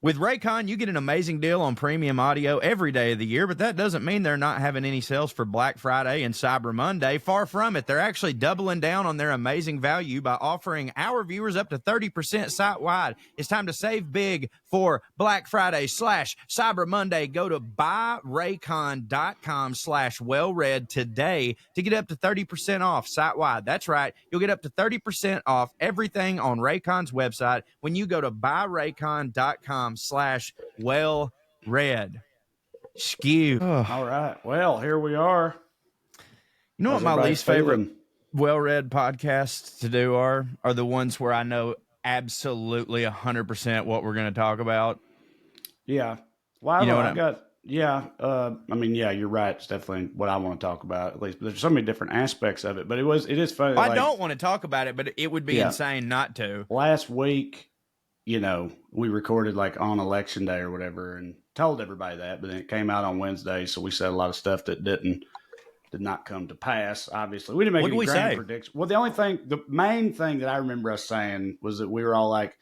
With Raycon, you get an amazing deal on premium audio every day of the year, but that doesn't mean they're not having any sales for Black Friday and Cyber Monday. Far from it. They're actually doubling down on their amazing value by offering our viewers up to 30% site-wide. It's time to save big for Black Friday / Cyber Monday. Go to buyraycon.com/wellread today to get up to 30% off site-wide. That's right. You'll get up to 30% off everything on Raycon's website when you go to buyraycon.com/wellread. Skew. All right. Well, here we are. You know what my least favorite WellRED podcasts to do are the ones where I know absolutely 100% what we're going to talk about. Yeah. Well, You know what I got. Yeah. I mean, yeah, you're right. It's definitely what I want to talk about. At least there's so many different aspects of it. But it is funny. I don't want to talk about it, but it would be insane not to. Last week, we recorded like on election day or whatever, and told everybody that. But then it came out on Wednesday, so we said a lot of stuff that did not come to pass. Obviously, we didn't make any grand predictions. Well, the main thing that I remember us saying was that we were all like,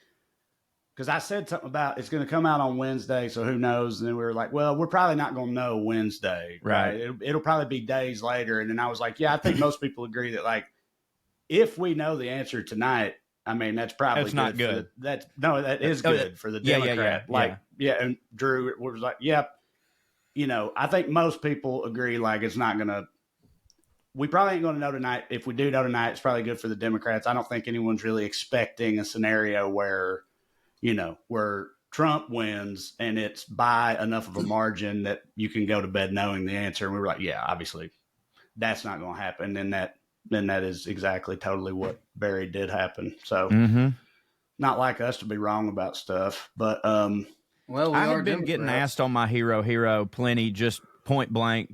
because I said something about it's going to come out on Wednesday, so who knows? And then we were like, well, we're probably not going to know Wednesday, right? It'll probably be days later. And then I was like, yeah, I think most people agree that like if we know the answer tonight, I mean that's probably not good. That is good for the Democrat. And Drew was like, yep. I think most people agree like it's not going to. We probably ain't going to know tonight. If we do know tonight, it's probably good for the Democrats. I don't think anyone's really expecting a scenario where Trump wins and it's by enough of a margin that you can go to bed knowing the answer. And we were like, yeah, obviously that's not going to happen. And that is exactly totally what Barry did happen. So not like us to be wrong about stuff, but, I have been getting asked on my hero plenty, just point blank.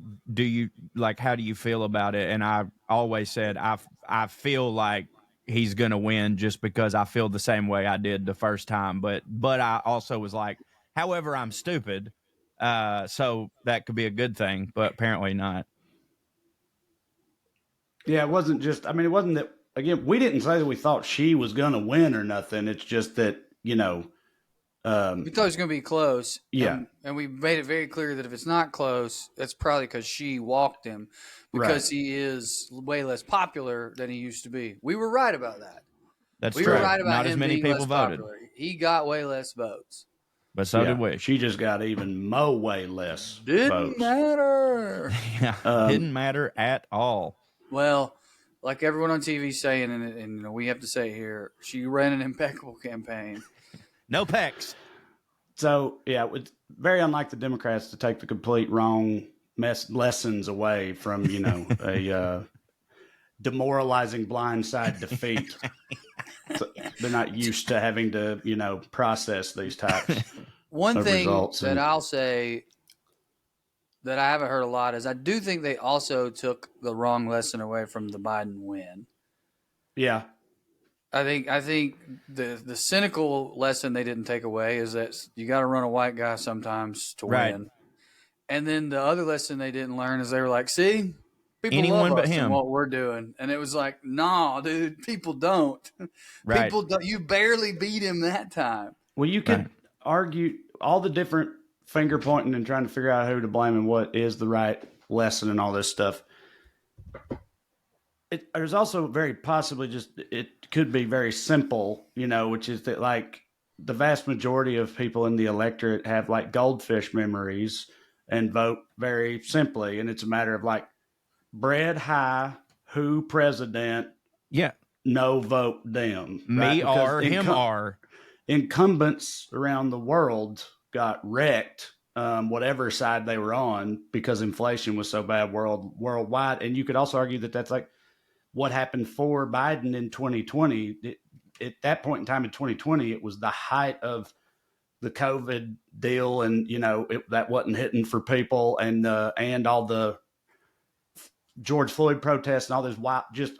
How do you feel about it? And I always said, I feel like he's going to win just because I feel the same way I did the first time. But I also was like, however, I'm stupid. So that could be a good thing, but apparently not. Yeah, it wasn't that, again, we didn't say that we thought she was going to win or nothing. It's just that, we thought it was going to be close. Yeah. And we made it very clear that if it's not close, that's probably because she walked him because he is way less popular than he used to be. We were right about that. That's true. We were right about not him as many being people less voted. Popular. He got way less votes. But so did we. She just got even way less Didn't votes. matter. Didn't matter at all. Well, like everyone on TV saying, and we have to say here, she ran an impeccable campaign. No pecs. So, yeah, it's very unlike the Democrats to take the complete wrong lessons away from, a demoralizing blindside defeat. So they're not used to having to, process these types One of thing results. that I'll say that I haven't heard a lot is I do think they also took the wrong lesson away from the Biden win. Yeah. I think the cynical lesson they didn't take away is that you got to run a white guy sometimes to win. And then the other lesson they didn't learn is they were like, see, people anyone love but us him and what we're doing. And it was like, nah, dude, people don't. Right. People don't. You barely beat him that time. Well, you could argue all the different finger pointing and trying to figure out who to blame and what is the right lesson and all this stuff. There's also very possibly it could be very simple, which is that like the vast majority of people in the electorate have like goldfish memories and vote very simply. And it's a matter of like bread high, who president, no vote them. Me or him or. Incumbents around the world got wrecked, whatever side they were on, because inflation was so bad worldwide. And you could also argue that that's like what happened for Biden in 2020. At that point in time in 2020, it was the height of the COVID deal, and that wasn't hitting for people, and all the George Floyd protests and all this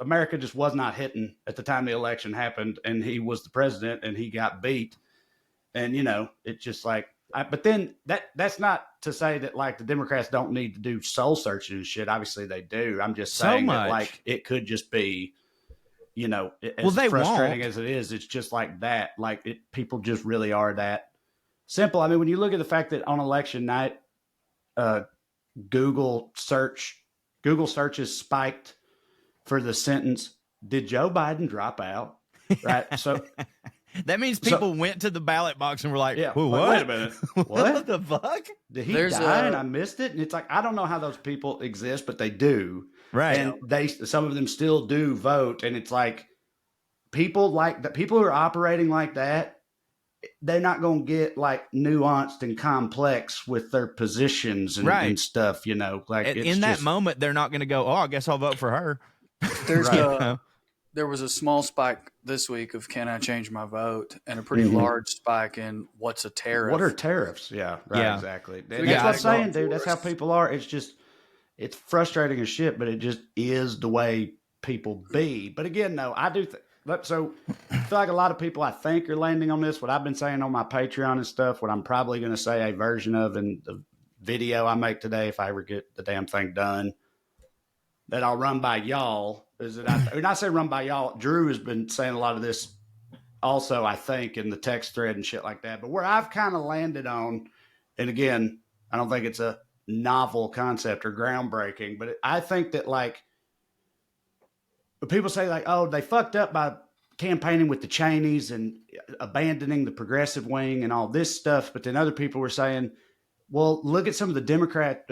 America just was not hitting at the time the election happened, and he was the president and he got beat. And, it's just like, but then that's not to say that like the Democrats don't need to do soul searching and shit. Obviously they do. I'm just saying that like, it could just be, as frustrating as it is, it's just like that. Like people just really are that Simple. I mean, when you look at the fact that on election night, Google searches spiked for the sentence, "Did Joe Biden drop out?" Right. So that means people went to the ballot box and were like, yeah, what? Wait a minute. What the fuck? Did he die and I missed it? And it's like, I don't know how those people exist, but they do. Right. And some of them still do vote. And it's like people who are operating like that, they're not going to get like nuanced and complex with their positions and stuff, you know, like in that moment, they're not going to go, oh, I guess I'll vote for her. There was a small spike this week of can I change my vote, and a pretty large spike in what's a tariff. What are tariffs? Yeah, right, yeah. Exactly. That's what I'm saying, dude. That's how people are. It's frustrating as shit, but it just is the way people be. But again, no, I do so I feel like a lot of people I think are landing on this, what I've been saying on my Patreon and stuff, what I'm probably going to say a version of in the video I make today if I ever get the damn thing done, that I'll run by y'all. Is that when I say run by y'all, Drew has been saying a lot of this also, I think, in the text thread and shit like that. But where I've kind of landed on, and again, I don't think it's a novel concept or groundbreaking, but I think that like, but people say like, oh, they fucked up by campaigning with the Cheneys and abandoning the progressive wing and all this stuff. But then other people were saying, well, look at some of the demographics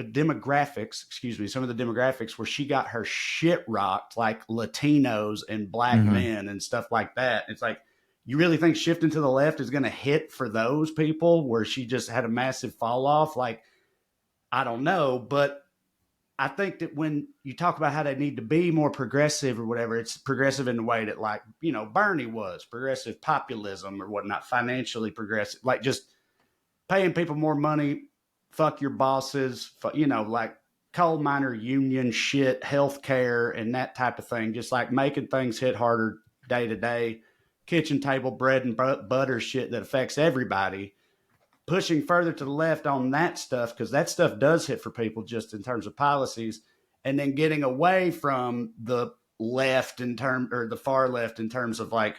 where she got her shit rocked, like Latinos and black men and stuff like that. It's like, you really think shifting to the left is going to hit for those people where she just had a massive fall off? Like, I don't know, but I think that when you talk about how they need to be more progressive or whatever, it's progressive in the way that, like, you know, Bernie was progressive populism or whatnot, financially progressive, like just paying people more money, fuck your bosses, you know, like coal miner union shit, healthcare and that type of thing, just like making things hit harder day to day, kitchen table bread and butter shit that affects everybody. Pushing further to the left on that stuff, because that stuff does hit for people just in terms of policies, and then getting away from the left or the far left in terms of like,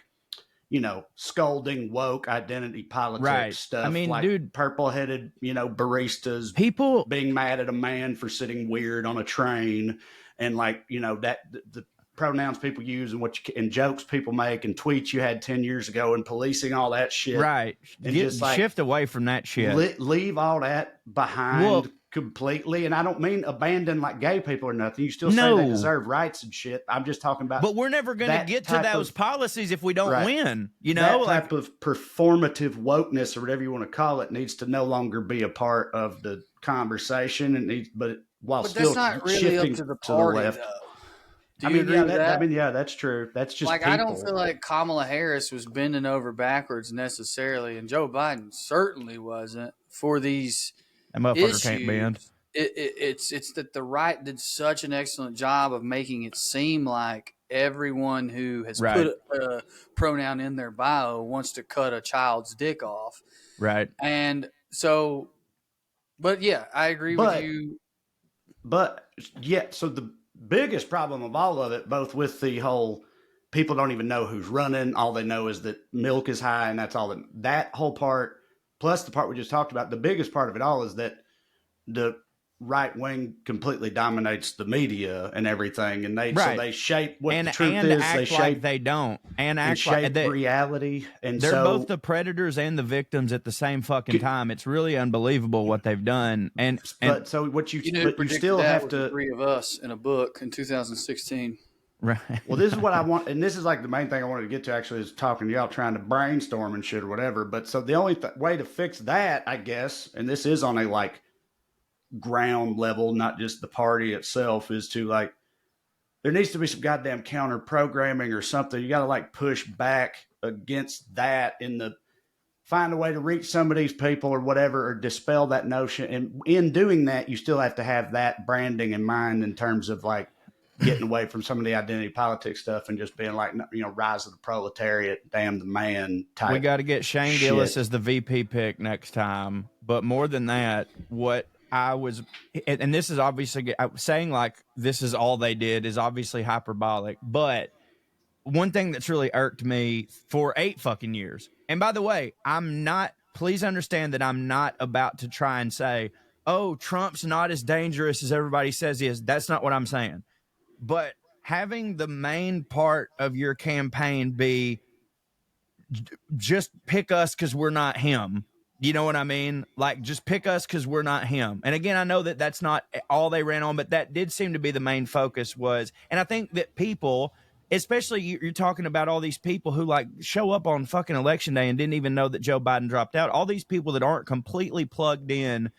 you know, scolding woke identity politics stuff. I mean, like, dude, purple-headed, you know, baristas, people being mad at a man for sitting weird on a train, and like, you know, that the pronouns people use and jokes people make and tweets you had 10 years ago and policing all that shit. Right. And just like shift away from that shit. Leave all that behind completely. And I don't mean abandon like gay people or nothing. You still say they deserve rights and shit. I'm just talking about. But we're never going to get to those policies if we don't win. You know, that type of performative wokeness or whatever you want to call it needs to no longer be a part of the conversation. But still that's not really shifting up to the party, to the left. though. That's true. That's just like people. I don't feel like Kamala Harris was bending over backwards necessarily, and Joe Biden certainly wasn't for these that motherfucker issues. Can't bend. It's that the right did such an excellent job of making it seem like everyone who has put a pronoun in their bio wants to cut a child's dick off. Right. And so, but yeah, I agree with you. But yeah, so the biggest problem of all of it, both with the whole people don't even know who's running, all they know is that milk is high, and that's all that whole part, plus the part we just talked about, the biggest part of it all is that the right wing completely dominates the media and everything, and so they shape what the truth is. They shape like they don't, and act shape like reality. And they're both the predators and the victims at the same fucking time. It's really unbelievable what they've done. But so what you predicted still that have was to the three of us in a book in 2016. Right. Well, this is what I want, and this is like the main thing I wanted to get to actually is talking to y'all, trying to brainstorm and shit or whatever. But so the only way to fix that, I guess, and this is on a like ground level, not just the party itself, is to like, there needs to be some goddamn counter programming or something. You got to like push back against that find a way to reach some of these people or whatever, or dispel that notion. And in doing that, you still have to have that branding in mind in terms of like getting away from some of the identity politics stuff and just being like, you know, rise of the proletariat, damn the man type. We got to get Shane Gillis as the VP pick next time. But more than that, what I was, and this is obviously saying like this is all they did is obviously hyperbolic, but one thing that's really irked me for 8 fucking years, and by the way, I'm not please understand that I'm not about to try and say, oh, Trump's not as dangerous as everybody says he is. That's not what I'm saying. But having the main part of your campaign be just pick us because we're not him. You know what I mean? Like, just pick us because we're not him. And again, I know that that's not all they ran on, but that did seem to be the main focus was. And I think that people, especially you're talking about all these people who like show up on fucking election day and didn't even know that Joe Biden dropped out. All these people that aren't completely plugged in,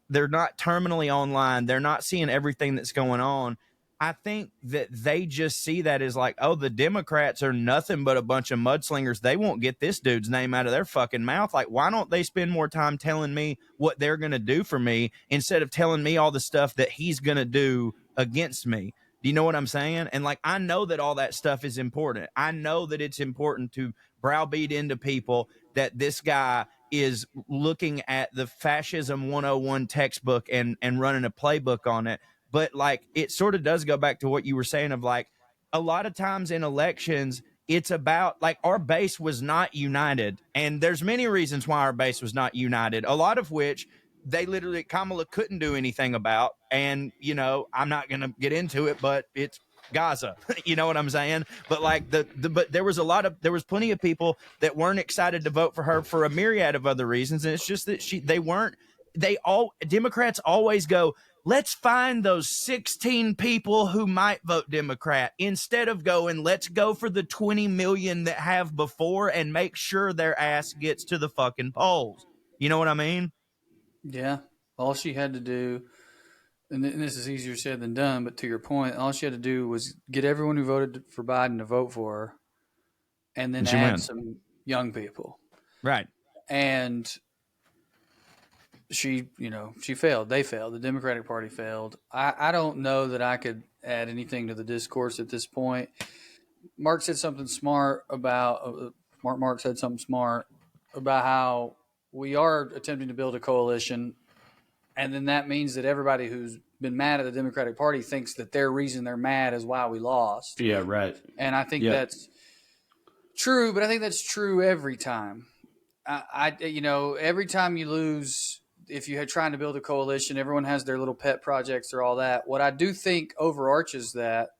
they're not terminally online, they're not seeing everything that's going on. I think that they just see that as like, oh, the Democrats are nothing but a bunch of mudslingers. They won't get this dude's name out of their fucking mouth. Like, why don't they spend more time telling me what they're going to do for me instead of telling me all the stuff that he's going to do against me? Do you know what I'm saying? And like, I know that all that stuff is important. I know that it's important to browbeat into people that this guy is looking at the fascism 101 textbook and running a playbook on it. But like, it sort of does go back to what you were saying of like, a lot of times in elections, it's about like our base was not united. And there's many reasons why our base was not united, a lot of which they literally, Kamala couldn't do anything about. And, you know, I'm not going to get into it, but it's Gaza. You know what I'm saying? But like but there was plenty of people that weren't excited to vote for her for a myriad of other reasons. And it's just that Democrats always go, let's find those 16 people who might vote Democrat instead of going, let's go for the 20 million that have before and make sure their ass gets to the fucking polls. You know what I mean? Yeah. All she had to do, and this is easier said than done, but to your point, all she had to do was get everyone who voted for Biden to vote for her and then add some young people. Right. And she failed. They failed. The Democratic Party failed. I don't know that I could add anything to the discourse at this point. Mark said something smart about Mark said something smart about how we are attempting to build a coalition, and then that means that everybody who's been mad at the Democratic Party thinks that their reason they're mad is why we lost. Yeah, right. And I think that's true, but I think that's true every time. Every time you lose, if you had trying to build a coalition, everyone has their little pet projects or all that. What I do think overarches that,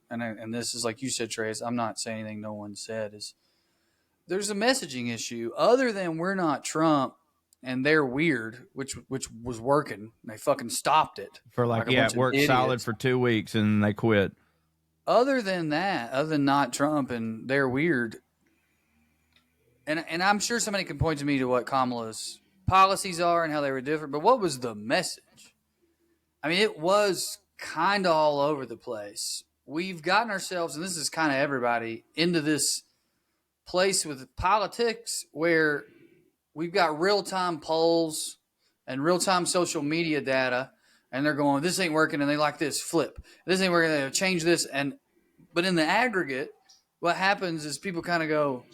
and this is like you said, Trae, I'm not saying anything no one said, is there's a messaging issue. Other than we're not Trump and they're weird, which was working. They fucking stopped it. For it worked solid for 2 weeks and they quit. Other than that, other than not Trump and they're weird, and I'm sure somebody can point to me to what Kamala's policies are and how they were different, but what was the message? I mean, it was kind of all over the place. We've gotten ourselves, and this is kind of everybody, into this place with politics where we've got real-time polls and real-time social media data, and they're going, this ain't working, and they like this, flip. This ain't working, they change this. But in the aggregate, what happens is people kind of go,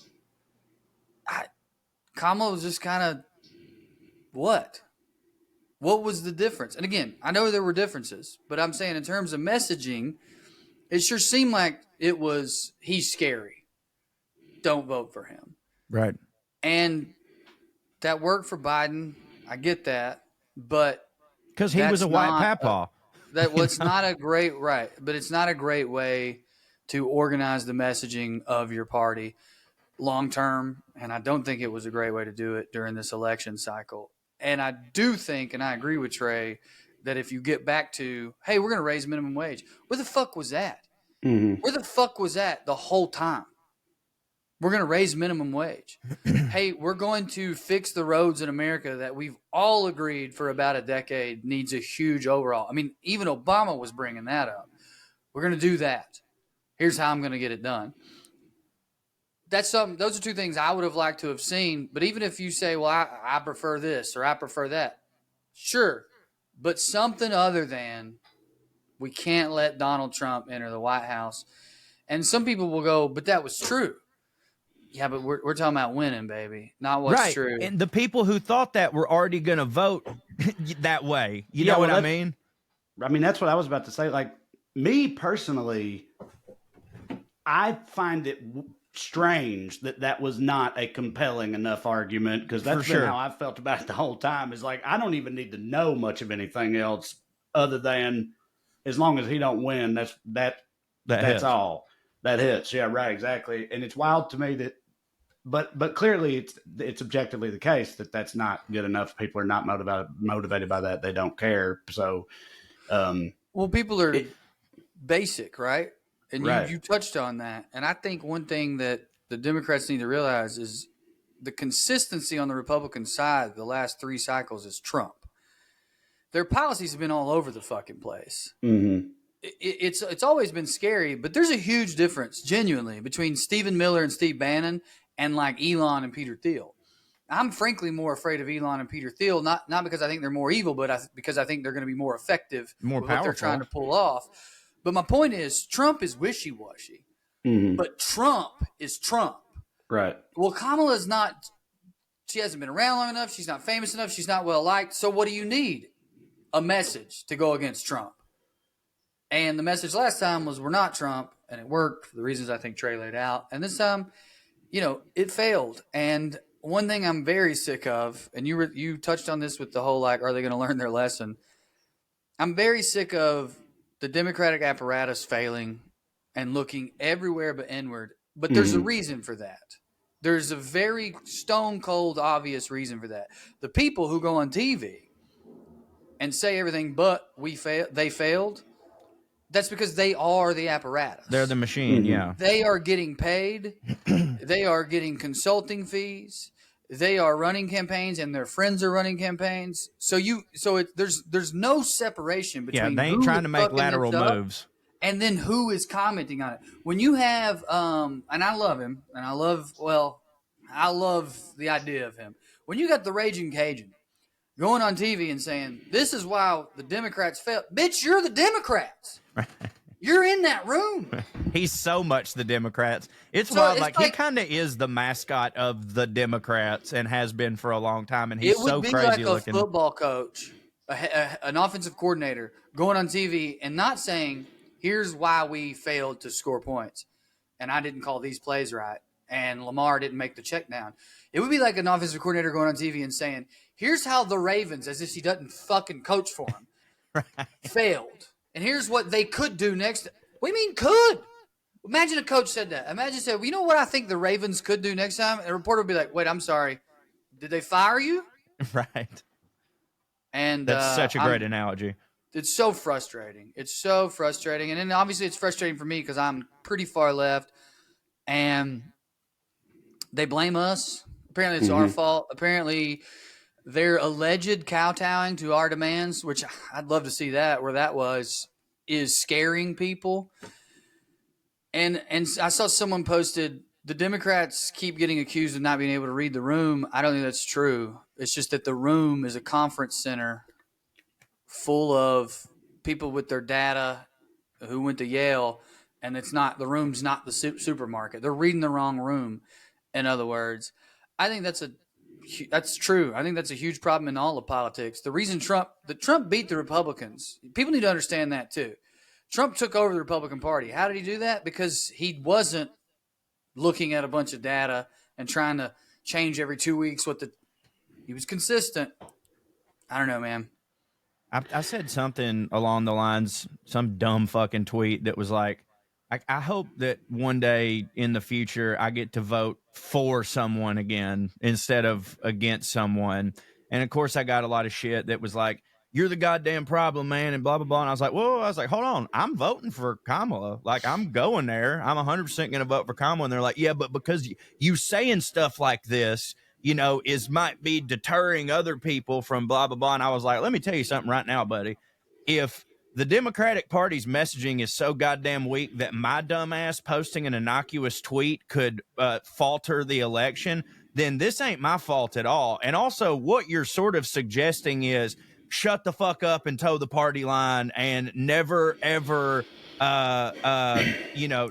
Kamala was just kind of, what? What was the difference? And again, I know there were differences, but I'm saying in terms of messaging, it sure seemed like it was, he's scary. Don't vote for him. Right. And that worked for Biden. I get that. But because he was a white papa. It's not a great, right. But it's not a great way to organize the messaging of your party long term. And I don't think it was a great way to do it during this election cycle. And I do think, and I agree with Trae, that if you get back to, hey, we're going to raise minimum wage, where the fuck was that? Mm-hmm. Where the fuck was that the whole time? We're going to raise minimum wage. Hey, we're going to fix the roads in America that we've all agreed for about a decade needs a huge overhaul. I mean, even Obama was bringing that up. We're going to do that. Here's how I'm going to get it done. Those are two things I would have liked to have seen. But even if you say, well, I prefer this or I prefer that, sure. But something other than we can't let Donald Trump enter the White House. And some people will go, but that was true. Yeah, but we're talking about winning, baby, not what's true. And the people who thought that were already going to vote that way. You know what I mean? I mean, that's what I was about to say. Like, me personally, I find it strange that was not a compelling enough argument, because that's been how I've felt about it the whole time. Is like, I don't even need to know much of anything else other than as long as he don't win, that's all. That hits. Yeah, right, exactly. And it's wild to me that, but clearly it's objectively the case that that's not good enough. People are not motivated by that. They don't care. So, well, people are basic, right? And right. you touched on that. And I think one thing that the Democrats need to realize is the consistency on the Republican side the last 3 cycles is Trump. Their policies have been all over the fucking place. Mm-hmm. It's always been scary, but there's a huge difference, genuinely, between Stephen Miller and Steve Bannon and like Elon and Peter Thiel. I'm frankly more afraid of Elon and Peter Thiel, not because I think they're more evil, but because I think they're going to be more effective, more with powerful, what they're trying to pull off. But my point is, Trump is wishy-washy, but Trump is Trump. Right. Well, Kamala's not. She hasn't been around long enough. She's not famous enough. She's not well liked. So what do you need? A message to go against Trump. And the message last time was, we're not Trump, and it worked for the reasons I think Trae laid out. And this time, it failed. And one thing I'm very sick of, and you touched on this with the whole, like, are they going to learn their lesson? I'm very sick of the Democratic apparatus failing and looking everywhere but inward. But there's a reason for that. There's a very stone cold obvious reason for that. The people who go on TV and say everything but they failed, that's because they are the apparatus. They're the machine, yeah. They are getting paid. They are getting consulting fees. They are running campaigns, and their friends are running campaigns. There's no separation between they ain't trying to make lateral moves, and then who is commenting on it. When you have and I love him, and I love the idea of him. When you got the Raging Cajun going on TV and saying, this is why the Democrats failed. Bitch, you're the Democrats. You're in that room. He's so much the Democrats. It's wild. Like, he kind of is the mascot of the Democrats and has been for a long time. And he's so crazy looking. It would be like a football coach, an offensive coordinator, going on TV and not saying, here's why we failed to score points. And I didn't call these plays right. And Lamar didn't make the check down. It would be like an offensive coordinator going on TV and saying, here's how the Ravens, as if he doesn't fucking coach for them, failed. And here's what they could do next. What do you mean could? Imagine a coach said that. Imagine said, well, you know what I think the Ravens could do next time? And a reporter would be like, wait, I'm sorry. Did they fire you? Right. And that's such a great analogy. It's so frustrating. It's so frustrating. And then obviously it's frustrating for me because I'm pretty far left. And they blame us. Apparently it's our fault. Apparently their alleged kowtowing to our demands, which I'd love to see that, where that was, is scaring people. And I saw someone posted, the Democrats keep getting accused of not being able to read the room. I don't think that's true. It's just that the room is a conference center full of people with their data who went to Yale, and the room's not the supermarket. They're reading the wrong room. In other words, I think that's true. I think that's a huge problem in all of politics. The reason Trump beat the Republicans, people need to understand that too. Trump took over the Republican Party. How did he do that? Because he wasn't looking at a bunch of data and trying to change every 2 weeks he was consistent. I don't know, man. I said something along the lines, some dumb fucking tweet that was like, I hope that one day in the future I get to vote for someone again instead of against someone. And of course I got a lot of shit that was like, you're the goddamn problem, man, and blah, blah, blah. And I was like, whoa, hold on. I'm voting for Kamala. Like, I'm going there. I'm 100% going to vote for Kamala. And they're like, yeah, but because you saying stuff like this, might be deterring other people from blah, blah, blah. And I was like, let me tell you something right now, buddy. If the Democratic Party's messaging is so goddamn weak that my dumb ass posting an innocuous tweet could falter the election, then this ain't my fault at all. And also, what you're sort of suggesting is shut the fuck up and toe the party line and never, ever,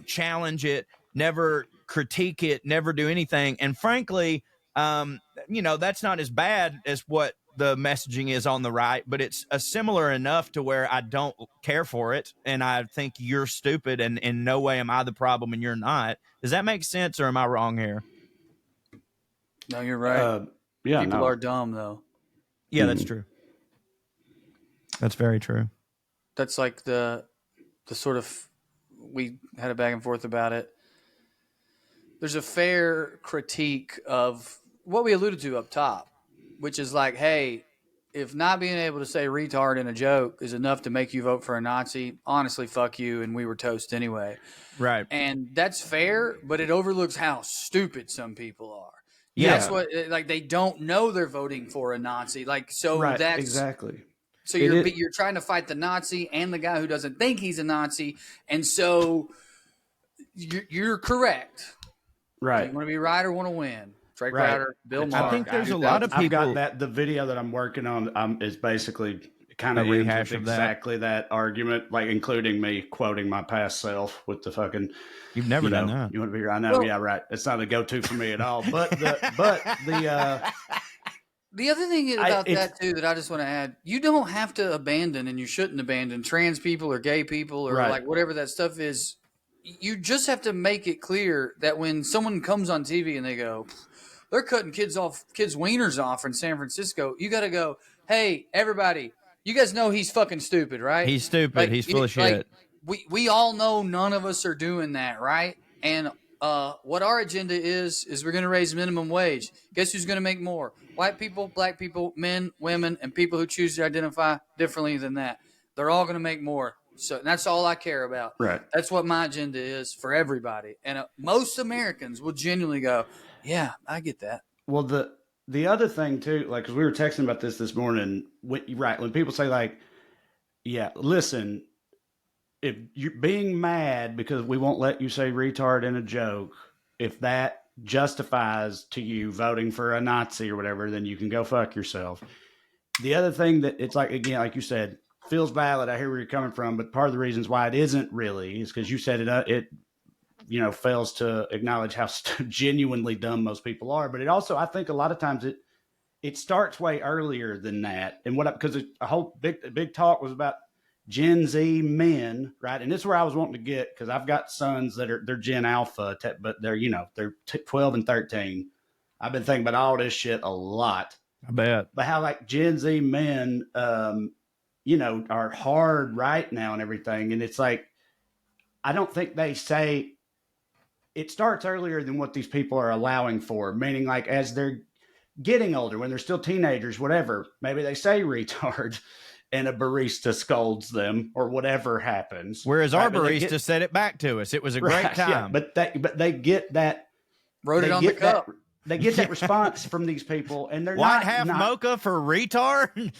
challenge it, never critique it, never do anything. And frankly, that's not as bad as what the messaging is on the right, but it's a similar enough to where I don't care for it, and I think you're stupid, and in no way am I the problem, and you're not. Does that make sense, or am I wrong here? No, you're right. People are dumb, though. Yeah, that's true. That's very true. That's like the sort of, we had a back and forth about it. There's a fair critique of what we alluded to up top, which is like, hey, if not being able to say retard in a joke is enough to make you vote for a Nazi, honestly, fuck you, and we were toast anyway. Right. And that's fair, but it overlooks how stupid some people are. Yeah. That's what, like, they don't know they're voting for a Nazi. Like, so right, that's exactly. So you're trying to fight the Nazi and the guy who doesn't think he's a Nazi, and so you're correct. Right. You want to be right or want to win? Trae Crowder, Bill Maher. I think there's a lot of people. I've got the video that I'm working on is basically kind of rehash of exactly that argument, like including me quoting my past self with the fucking. You've never done that. You want to be right now? Well, yeah, right. It's not a go-to for me at all. But the other thing about that too that I just want to add, you don't have to abandon, and you shouldn't abandon trans people or gay people or like whatever that stuff is. You just have to make it clear that when someone comes on TV and they go, they're cutting kids' wieners off in San Francisco, you got to go, hey, everybody, you guys know he's fucking stupid, right? He's stupid. Like, he's full of shit. We all know none of us are doing that, right? And what our agenda is we're going to raise minimum wage. Guess who's going to make more? White people, black people, men, women, and people who choose to identify differently than that. They're all going to make more. So that's all I care about. Right. That's what my agenda is for everybody. And most Americans will genuinely go, yeah, I get that. Well, the other thing too, like, because we were texting about this morning, when people say like, yeah, listen, if you're being mad because we won't let you say retard in a joke, if that justifies to you voting for a Nazi or whatever, then you can go fuck yourself. The other thing that it's like, again, like you said, feels valid. I hear where you're coming from, but part of the reasons why it isn't really is because you said it fails to acknowledge how genuinely dumb most people are. But it also, I think a lot of times it starts way earlier than that. And because a whole big talk was about Gen Z men, right? And this is where I was wanting to get, because I've got sons they're Gen Alpha, but they're 12 and 13. I've been thinking about all this shit a lot. I bet. But how like Gen Z men, are hard right now and everything. And it's like, I don't think they say it starts earlier than what these people are allowing for, meaning like as they're getting older, when they're still teenagers, whatever, maybe they say retard and a barista scolds them or whatever happens. Whereas our barista said it back to us. It was a great time. Yeah, but they get that. Wrote it on the cup. They get that response from these people, and they're white half mocha for retard.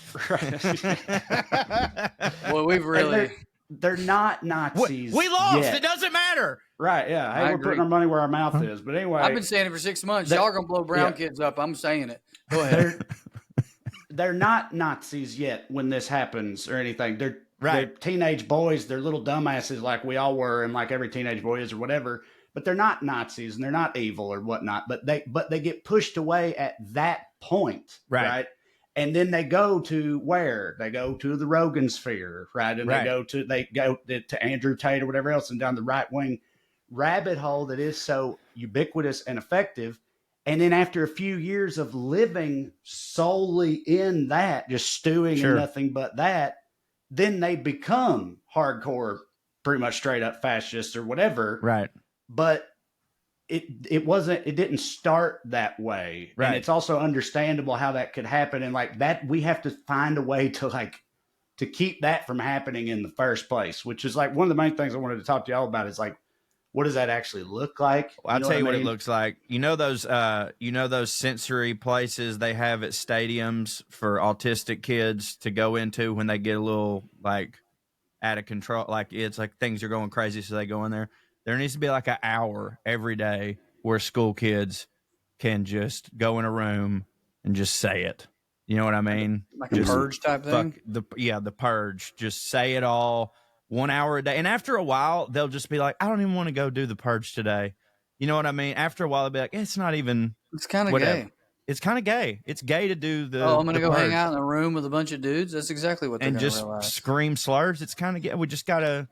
Well, we've really they're not Nazis. We lost. Yet. It doesn't matter. Right? Yeah. Hey, we're putting our money where our mouth is. But anyway, I've been saying it for 6 months. Y'all are gonna blow brown kids up. I'm saying it. Go ahead. They're not Nazis yet when this happens or anything. They're teenage boys. They're little dumbasses like we all were, and like every teenage boy is or whatever. But they're not Nazis and they're not evil or whatnot. But they get pushed away at that point, right? And then they go to where? They go to the Rogan sphere, right? And they go to Andrew Tate or whatever else, and down the right wing rabbit hole that is so ubiquitous and effective. And then after a few years of living solely in that, just stewing in nothing but that, then they become hardcore, pretty much straight up fascists or whatever. Right. But it didn't start that way. Right. And it's also understandable how that could happen. And like that, we have to find a way to keep that from happening in the first place, which is like one of the main things I wanted to talk to y'all about is like, what does that actually look like? Well, I'll tell you what it looks like. You know those sensory places they have at stadiums for autistic kids to go into when they get a little like out of control, like it's like things are going crazy, so they go in there. There needs to be like an hour every day where school kids can just go in a room and just say it. You know what I mean? Like a purge type thing? The purge. Just say it all. 1 hour a day. And after a while, they'll just be like, I don't even want to go do the purge today. You know what I mean? After a while, they'll be like, it's not even. It's kind of gay. it's kind of gay. It's gay to do the. Oh, I'm gonna go hang purge out in a room with a bunch of dudes. That's exactly what they're and gonna just realize. scream slurs. It's kind of gay. We just gotta.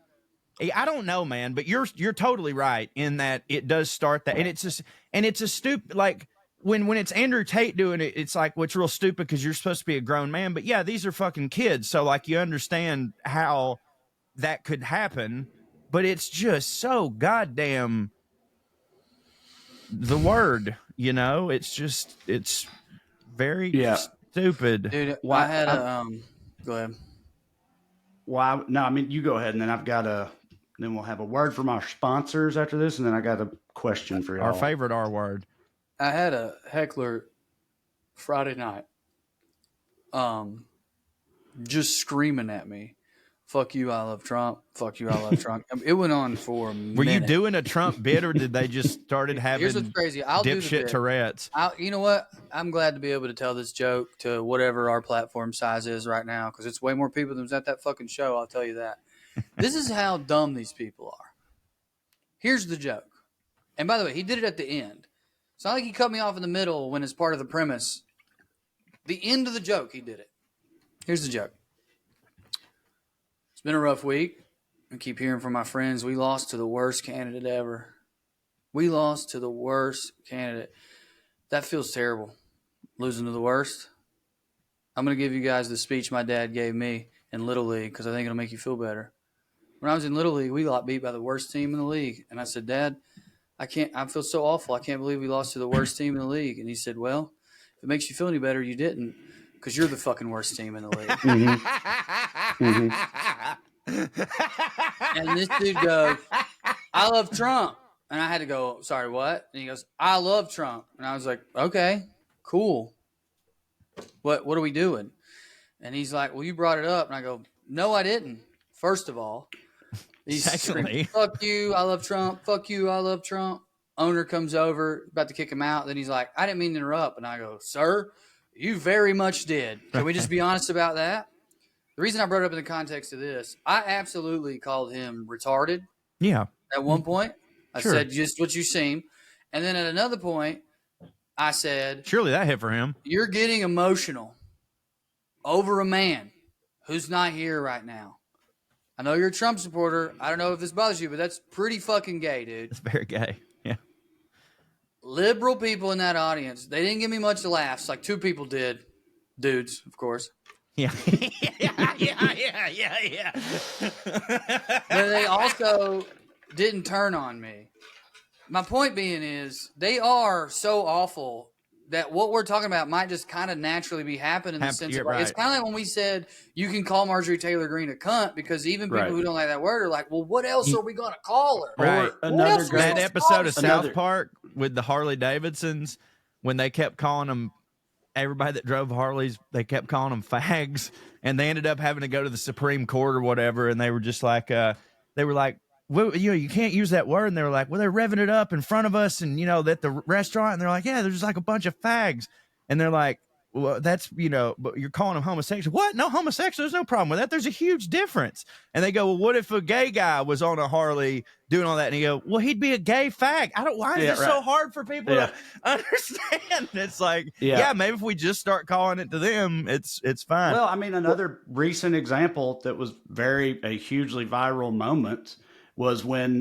I don't know, man, but you're totally right in that it does start that, and it's a stupid, like when it's Andrew Tate doing it, it's like, well, it's real stupid because you're supposed to be a grown man, but yeah, these are fucking kids, so like you understand how that could happen, but it's just so goddamn the word, it's very stupid. Dude, I had a go ahead. Well, no, I mean, you go ahead, and then then we'll have a word from our sponsors after this, and then I got a question for y'all. Our favorite R word. I had a heckler Friday night, just screaming at me, "Fuck you, I love Trump. Fuck you, I love Trump." It went on for a minute. Were you doing a Trump bit, or did they just started having Here's what's crazy. I'll do the bit. Tourette's? You know what? I'm glad to be able to tell this joke to whatever our platform size is right now, because it's way more people than was at that fucking show. I'll tell you that. This is how dumb these people are. Here's the joke. And by the way, he did it at the end. It's not like he cut me off in the middle when it's part of the premise. The end of the joke, he did it. Here's the joke. It's been a rough week. I keep hearing from my friends, we lost to the worst candidate ever. We lost to the worst candidate. That feels terrible, losing to the worst. I'm going to give you guys the speech my dad gave me in Little League because I think it'll make you feel better. When I was in Little League, we got beat by the worst team in the league. And I said, Dad, I feel so awful. I can't believe we lost to the worst team in the league. And he said, well, if it makes you feel any better, you didn't, because you're the fucking worst team in the league. Mm-hmm. Mm-hmm. And this dude goes, I love Trump. And I had to go, sorry, what? And he goes, I love Trump. And I was like, okay, cool. What are we doing? And he's like, well, you brought it up. And I go, no, I didn't. First of all, he's screaming, fuck you, I love Trump. Fuck you, I love Trump. Owner comes over, about to kick him out. Then he's like, I didn't mean to interrupt. And I go, sir, you very much did. Can we just be honest about that? The reason I brought it up in the context of this, I absolutely called him retarded. Yeah. At one point, I Sure. said, just what you seem. And then at another point, I said, surely that hit for him. You're getting emotional over a man who's not here right now. I know you're a Trump supporter. I don't know if this bothers you, but that's pretty fucking gay, dude. It's very gay. Yeah. Liberal people in that audience, they didn't give me much laughs. Like 2 people did. Dudes, of course. Yeah. Yeah. But they also didn't turn on me. My point being is they are so awful that what we're talking about might just kind of naturally be happening in the sense of like, it's kind of like when we said you can call Marjorie Taylor Greene a cunt, because even people who don't like that word are like, well, what else are we going to call her? Right. Or another that episode of South Park with the Harley Davidsons, when they kept calling them, everybody that drove Harleys, they kept calling them fags, and they ended up having to go to the Supreme Court or whatever, and they were just like, well, you can't use that word. And they were like, well, they're revving it up in front of us and, at the restaurant. And they're like, yeah, there's just like a bunch of fags. And they're like, well, that's, but you're calling them homosexual. What? No, homosexual. There's no problem with that. There's a huge difference. And they go, well, what if a gay guy was on a Harley doing all that? And he go, well, he'd be a gay fag. Why is it so hard for people to understand? It's like, maybe if we just start calling it to them, it's fine. Well, I mean, another recent example that was a hugely viral moment was when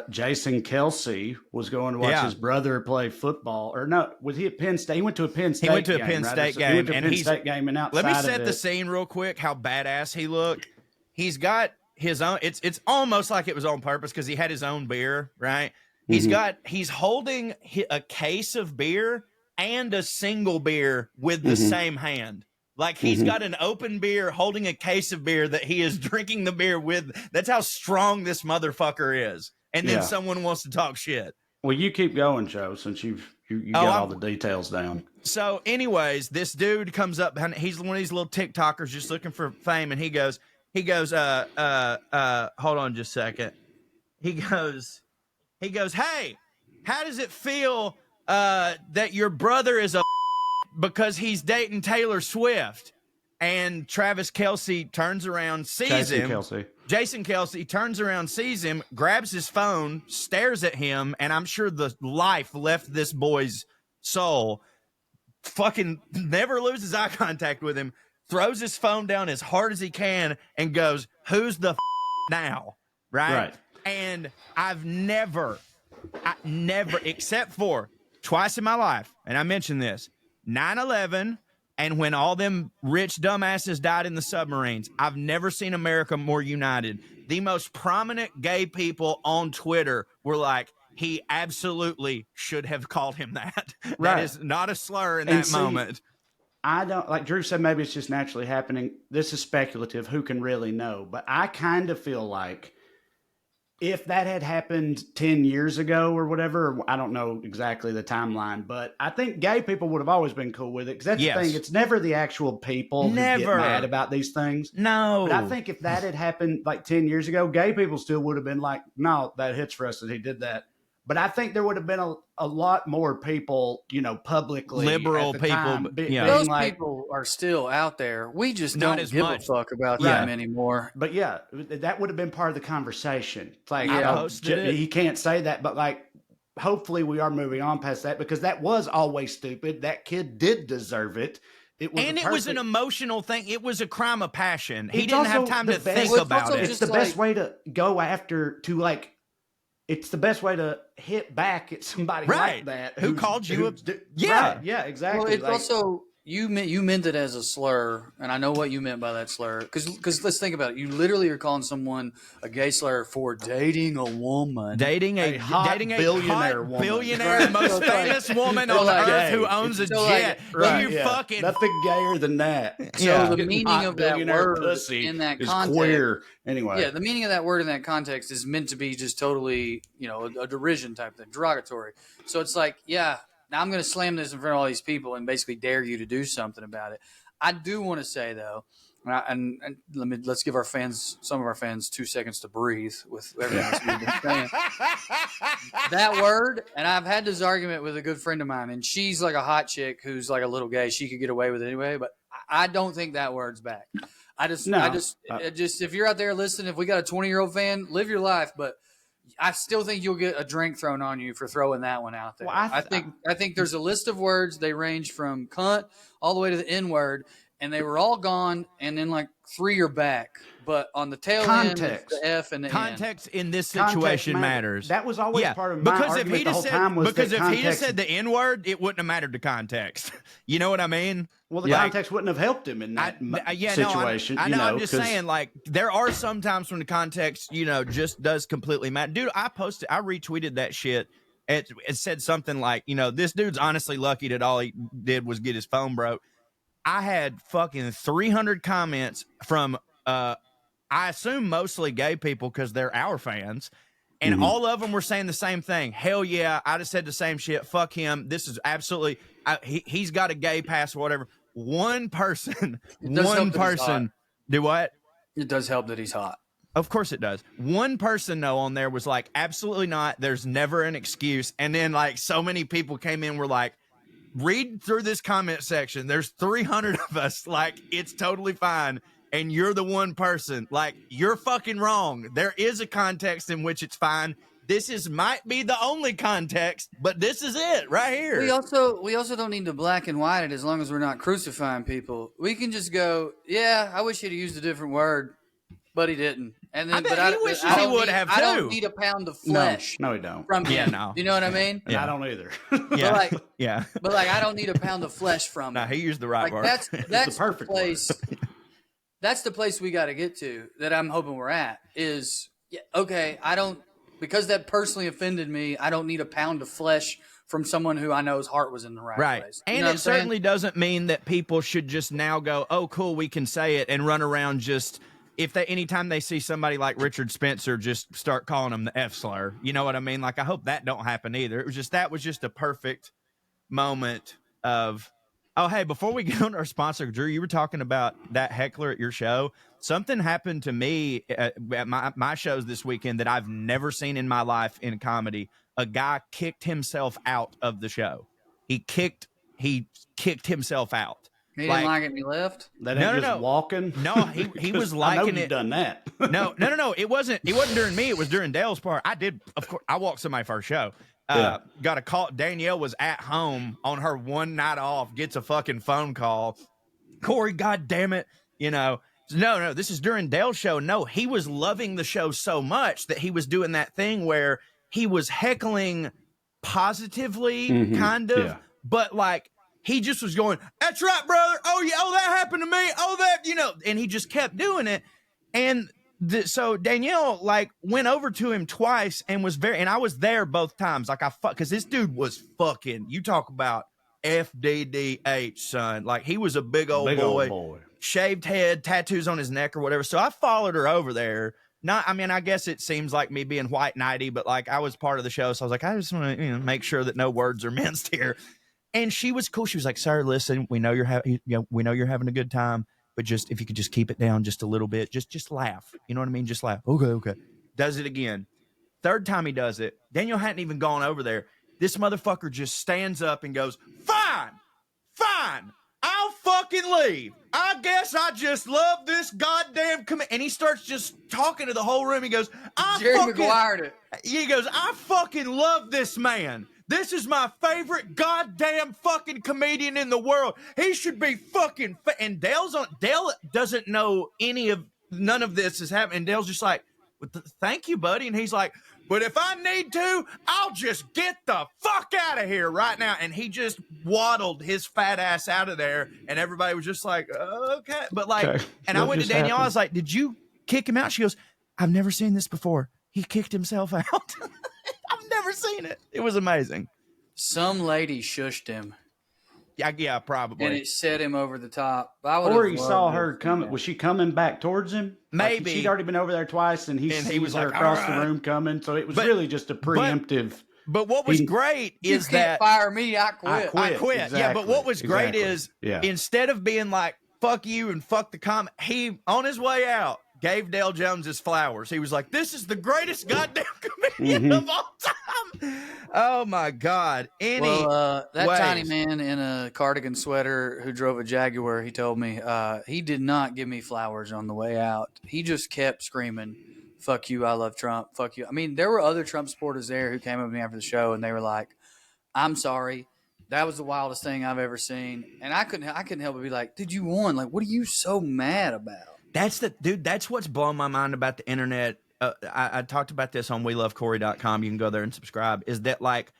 Jason Kelce was going to watch his brother play football. Or no, was he at Penn State? He went to a Penn State game. He went to a Penn State game. He went to a Penn State game, and outside let me set the scene real quick, how badass he looked. He's got his own, it's almost like it was on purpose because he had his own beer, right? He's holding a case of beer and a single beer with the same hand. Like he's got an open beer holding a case of beer that he is drinking the beer with. That's how strong this motherfucker is. And then someone wants to talk shit. Well, you keep going, Joe, since you got all the details down. So anyways, this dude comes up, he's one of these little TikTokers just looking for fame. And he goes, hold on just a second. He goes, hey, how does it feel that your brother is a because he's dating Taylor Swift? And Travis Kelce turns around, sees him. Jason Kelce turns around, sees him, grabs his phone, stares at him, and I'm sure the life left this boy's soul. fucking never loses eye contact with him, throws his phone down as hard as he can, and goes, "Who's the now?" Right? And I've never, except for twice in my life, and I mentioned this, 9/11 and when all them rich dumbasses died in the submarines, I've never seen America more united. The most prominent gay people on Twitter were like, he absolutely should have called him that. That is not a slur in that moment. I don't, like Drew said, maybe it's just naturally happening. This is speculative. Who can really know? But I kind of feel like if that had happened 10 years ago or whatever, I don't know exactly the timeline, but I think gay people would have always been cool with it. Because that's the thing. It's never the actual people who get mad about these things. No. But I think if that had happened like 10 years ago, gay people still would have been like, no, that hits for us that he did that. But I think there would have been a lot more people, you know, publicly. Liberal people. Those people are still out there. We just don't give a fuck about them anymore. But yeah, that would have been part of the conversation. It's like, he can't say that, but like, hopefully we are moving on past that because that was always stupid. That kid did deserve it. It was an emotional thing. It was a crime of passion. He didn't have time to think about it. It's the best way to go after, to like, it's the best way to hit back at somebody like that. Who called you yeah, exactly. Well, it's also, you meant it as a slur, and I know what you meant by that slur. Because let's think about it. You literally are calling someone a gay slur for dating a woman. Dating a billionaire woman. The most famous woman on earth who owns a jet. Fucking nothing gayer than that. So the meaning of that word in that context, queer. Anyway. Yeah, the meaning of that word in that context is meant to be just totally, you know, a derision type thing, derogatory. So it's like, now I'm going to slam this in front of all these people and basically dare you to do something about it. I do want to say, though, and let's give some of our fans 2 seconds to breathe with everything else we've been saying. That word, and I've had this argument with a good friend of mine, and she's like a hot chick who's like a little gay. She could get away with it anyway, but I don't think that word's back. I just, if you're out there listening, if we got a 20-year-old fan, live your life, but I still think you'll get a drink thrown on you for throwing that one out there. Well, I think there's a list of words. They range from cunt all the way to the N word, and they were all gone, and then like 3 are back. But on the tail end, the F and the context in this situation matters. That was always part of my argument the whole time. Because if he just said the N word, it wouldn't have mattered to context. You know what I mean? Well, the context wouldn't have helped him in that situation. I know. I'm just saying, like, there are some times when the context, you know, just does completely matter. Dude, I retweeted that shit. It said something like, you know, this dude's honestly lucky that all he did was get his phone broke. I had fucking 300 comments from, I assume mostly gay people because they're our fans. And all of them were saying the same thing. Hell yeah, I just said the same shit. Fuck him. This is absolutely, he's got a gay pass or whatever. One person, do what? It does help that he's hot. Of course it does. One person, though, on there was like, absolutely not. There's never an excuse. And then, like, so many people came in, were like, read through this comment section. There's 300 of us. Like, it's totally fine. And you're the one person. Like, you're fucking wrong. There is a context in which it's fine. This might be the only context, but this is it right here. We also don't need to black and white it as long as we're not crucifying people. We can just go, yeah, I wish he'd have used a different word, but he didn't. And then, he wishes he would have too. I don't need a pound of flesh. No, he don't. From him. Yeah, no. You know what I mean? And I don't either. Yeah, but like, I don't need a pound of flesh from him. No, he used the right word. That's the perfect place. That's the place we got to get to. That I'm hoping we're at is okay. Because that personally offended me, I don't need a pound of flesh from someone who I know's heart was in the right place. And it certainly doesn't mean that people should just now go, oh, cool, we can say it, and run around just, anytime they see somebody like Richard Spencer, just start calling him the F slur. You know what I mean? Like, I hope that don't happen either. That was just a perfect moment of, oh, hey, before we go on to our sponsor, Drew, you were talking about that heckler at your show. Something happened to me at my shows this weekend that I've never seen in my life in comedy. A guy kicked himself out of the show. He kicked himself out. He didn't like it and he left? No. Walking? No, he was liking I know it. You've done that. No. It wasn't during me. It was during Dale's part. I did, of course, I walked to my first show. got a call. Danielle was at home on her one night off, gets a fucking phone call. Corey, God damn it. No, this is during Dale's show. No, he was loving the show so much that he was doing that thing where he was heckling positively, kind of, but like he just was going, "That's right, brother. Oh, yeah. Oh, that happened to me. Oh, that, and he just kept doing it. And so Danielle like went over to him twice and was and I was there both times. Like because this dude was fucking, you talk about FDDH, son. Like he was a big old boy. Shaved head, tattoos on his neck or whatever. So I followed her over there. I guess it seems like me being white knighty, but like I was part of the show. So I was like, I just want to make sure that no words are minced here. And she was cool. She was like, sir, listen, we know you're having a good time, but just, if you could just keep it down just a little bit, just laugh. You know what I mean? Just laugh. Okay. Does it again. Third time he does it. Daniel hadn't even gone over there. This motherfucker just stands up and goes, fine. I'll fucking leave. I guess I just love this goddamn and he starts just talking to the whole room. He goes, He goes, I fucking love this man. This is my favorite goddamn fucking comedian in the world. He should be fucking and Dale doesn't know none of this is happening. Dale's just like, thank you, buddy. And he's like, but if I need to, I'll just get the fuck out of here right now. And he just waddled his fat ass out of there. And everybody was just like, okay. But like, and I went to Danielle. I was like, did you kick him out? She goes, I've never seen this before. He kicked himself out. I've never seen it. It was amazing. Some lady shushed him. Yeah, probably. And it set him over the top. Or he saw her coming. Was she coming back towards him? Maybe. Like she'd already been over there twice, and he was like, across the room coming. So it was really just a preemptive. But what was great is you can't fire me. I quit. I quit. Exactly. Yeah, but what was great is instead of being like, fuck you and fuck the comment, he, on his way out, gave Dale Jones his flowers. He was like, this is the greatest goddamn comedian of all time. Oh, my God. That tiny man in a cardigan sweater who drove a Jaguar, he told me, he did not give me flowers on the way out. He just kept screaming, fuck you, I love Trump, fuck you. I mean, there were other Trump supporters there who came up to me after the show, and they were like, I'm sorry. That was the wildest thing I've ever seen. And I couldn't help but be like, dude, you won. Like, what are you so mad about? That's what's blown my mind about the internet. I talked about this on WeLoveCorey.com. You can go there and subscribe. Is that like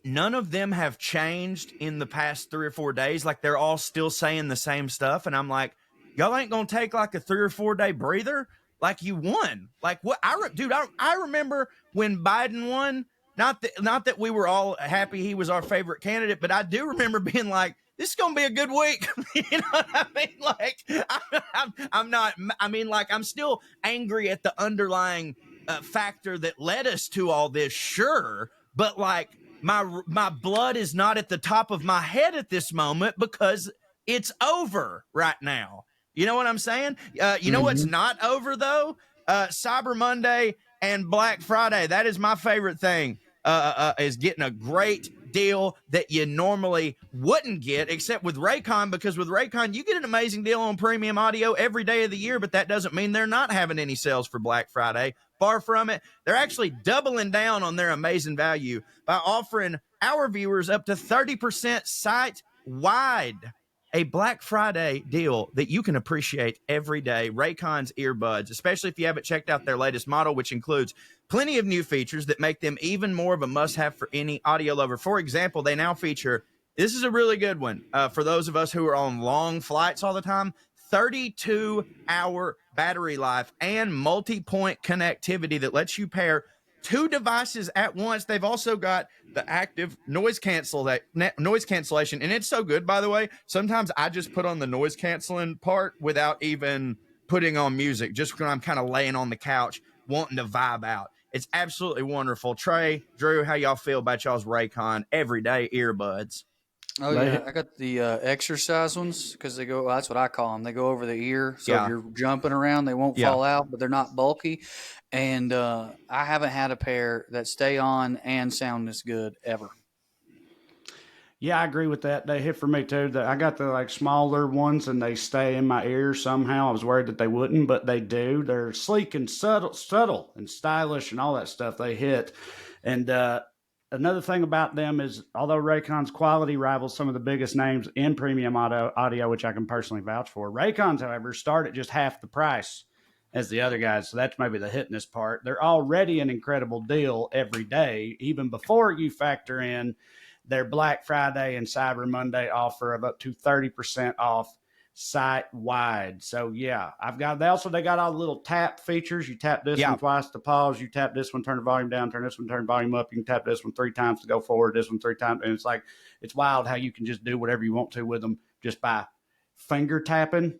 none of them have changed in the past 3 or 4 days. Like they're all still saying the same stuff. And I'm like, y'all ain't going to take like a 3 or 4 day breather. Like you won. Like what? I remember when Biden won, not that we were all happy he was our favorite candidate, but I do remember being like, this is going to be a good week. You know what I mean? Like, I'm not, I mean, like, I'm still angry at the underlying factor that led us to all this, sure. But, like, my blood is not at the top of my head at this moment because it's over right now. You know what I'm saying? You know what's not over, though? Cyber Monday and Black Friday. That is my favorite thing, is getting a great deal that you normally wouldn't get, except with Raycon, because with Raycon you get an amazing deal on premium audio every day of the year, but that doesn't mean they're not having any sales for Black Friday. Far from it. They're actually doubling down on their amazing value by offering our viewers up to 30% site-wide. A Black Friday deal that you can appreciate every day. Raycon's earbuds, especially if you haven't checked out their latest model, which includes plenty of new features that make them even more of a must-have for any audio lover. For example, they now feature, this is a really good one for those of us who are on long flights all the time, 32-hour battery life and multi-point connectivity that lets you pair 2 devices at once. They've also got the active noise cancellation, and it's so good, by the way. Sometimes I just put on the noise canceling part without even putting on music, just when I'm kind of laying on the couch wanting to vibe out. It's absolutely wonderful. Trae, Drew, how y'all feel about y'all's Raycon everyday earbuds? Oh, yeah. I got the exercise ones because they go, well, that's what I call them. They go over the ear. So if you're jumping around, they won't fall out, but they're not bulky. And I haven't had a pair that stay on and sound this good ever. Yeah, I agree with that. They hit for me too. I got the like smaller ones and they stay in my ear somehow. I was worried that they wouldn't, but they do. They're sleek and subtle and stylish and all that stuff. They hit. And another thing about them is, although Raycon's quality rivals some of the biggest names in premium audio, which I can personally vouch for, Raycons, however, start at just half the price as the other guys. So that's maybe the hitness part. They're already an incredible deal every day, even before you factor in their Black Friday and Cyber Monday offer of up to 30% off site-wide. So yeah, they got all the little tap features. You tap this one twice to pause, you tap this one, turn the volume down, turn this one, turn the volume up, you can tap this one 3 times to go forward, this one 3 times, and it's wild how you can just do whatever you want to with them just by finger tapping.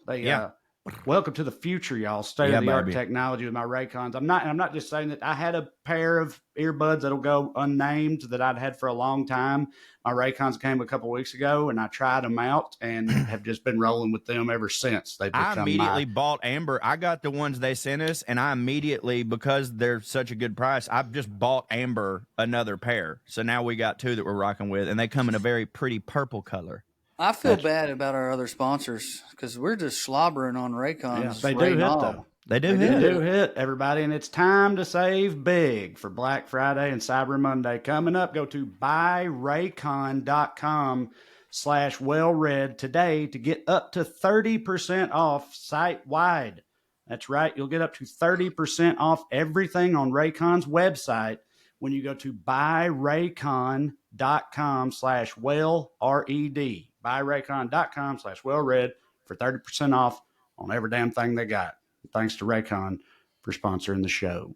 Welcome to the future, y'all. State-of-the-art technology with my Raycons. I'm not just saying that. I had a pair of earbuds that'll go unnamed that I'd had for a long time. My Raycons came a couple weeks ago, and I tried them out and have just been rolling with them ever since. I immediately bought Amber. I got the ones they sent us, and I immediately, because they're such a good price, I've just bought Amber another pair. So now we got 2 that we're rocking with, and they come in a very pretty purple color. I feel bad about our other sponsors because we're just slobbering on Raycons. Yeah, they do hit, though. They do hit, everybody, and it's time to save big for Black Friday and Cyber Monday. Coming up, go to buyraycon.com/WellRED today to get up to 30% off site-wide. That's right. You'll get up to 30% off everything on Raycon's website when you go to buyraycon.com/WellRED. buyraycon.com/WellRED for 30% off on every damn thing they got. Thanks to Raycon for sponsoring the show.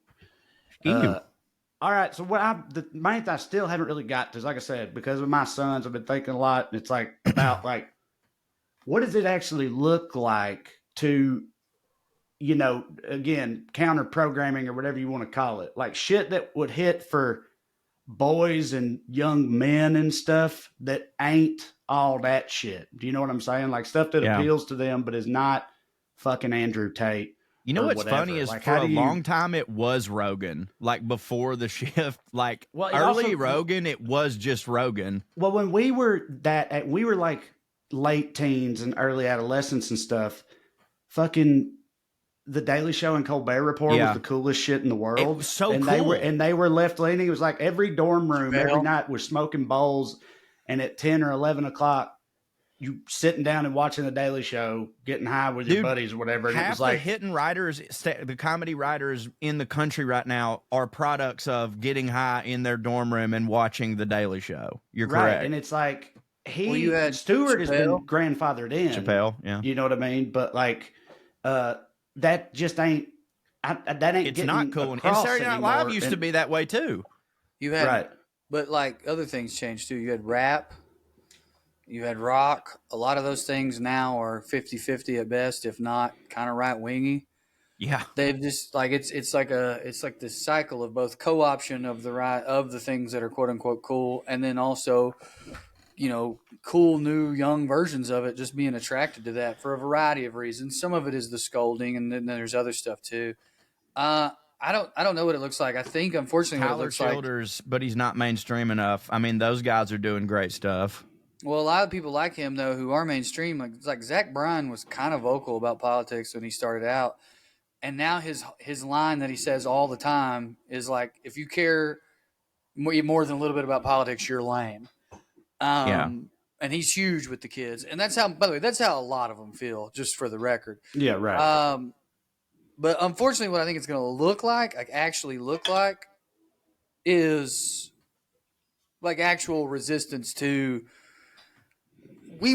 All right, so the main thing I still haven't really got to is, like I said, because of my sons, I've been thinking a lot. And it's about what does it actually look like to, again, counter programming or whatever you want to call it, like shit that would hit for boys and young men and stuff that ain't all that shit. Do you know what I'm saying? Like stuff that appeals to them, but is not fucking Andrew Tate. You know what's funny is for a long time it was Rogan. Like before the shift, Rogan, it was just Rogan. Well, when we were like late teens and early adolescence and stuff, fucking The Daily Show and Colbert Report was the coolest shit in the world. It was so cool. They were left leaning. It was like every dorm room every night was smoking bowls, and at 10 or 11 o'clock, you sitting down and watching The Daily Show, getting high with your buddies or whatever. And half it was like the hitting writers, the comedy writers in the country right now are products of getting high in their dorm room and watching The Daily Show. You're correct. And it's like Stewart has been grandfathered in. Chappelle, yeah. You know what I mean? But that just ain't. It's not cool. And Saturday Night Live used to be that way too. You had, but other things changed too. You had rap, you had rock. A lot of those things now are 50-50 at best, if not kind of right wingy. Yeah, they've just it's like this cycle of both co-option of the things that are quote unquote cool, and then also, cool new young versions of it, just being attracted to that for a variety of reasons. Some of it is the scolding, and then there's other stuff too. I don't know what it looks like. I think unfortunately Tyler Childers, but he's not mainstream enough. I mean, those guys are doing great stuff. Well, a lot of people like him though who are mainstream. Like Zach Bryan was kind of vocal about politics when he started out, and now his line that he says all the time is like, if you care more than a little bit about politics, you're lame. And he's huge with the kids, and that's how. By the way, that's how a lot of them feel. Just for the record. Yeah, right. But unfortunately, what I think it's going to actually look like, is like actual resistance to. We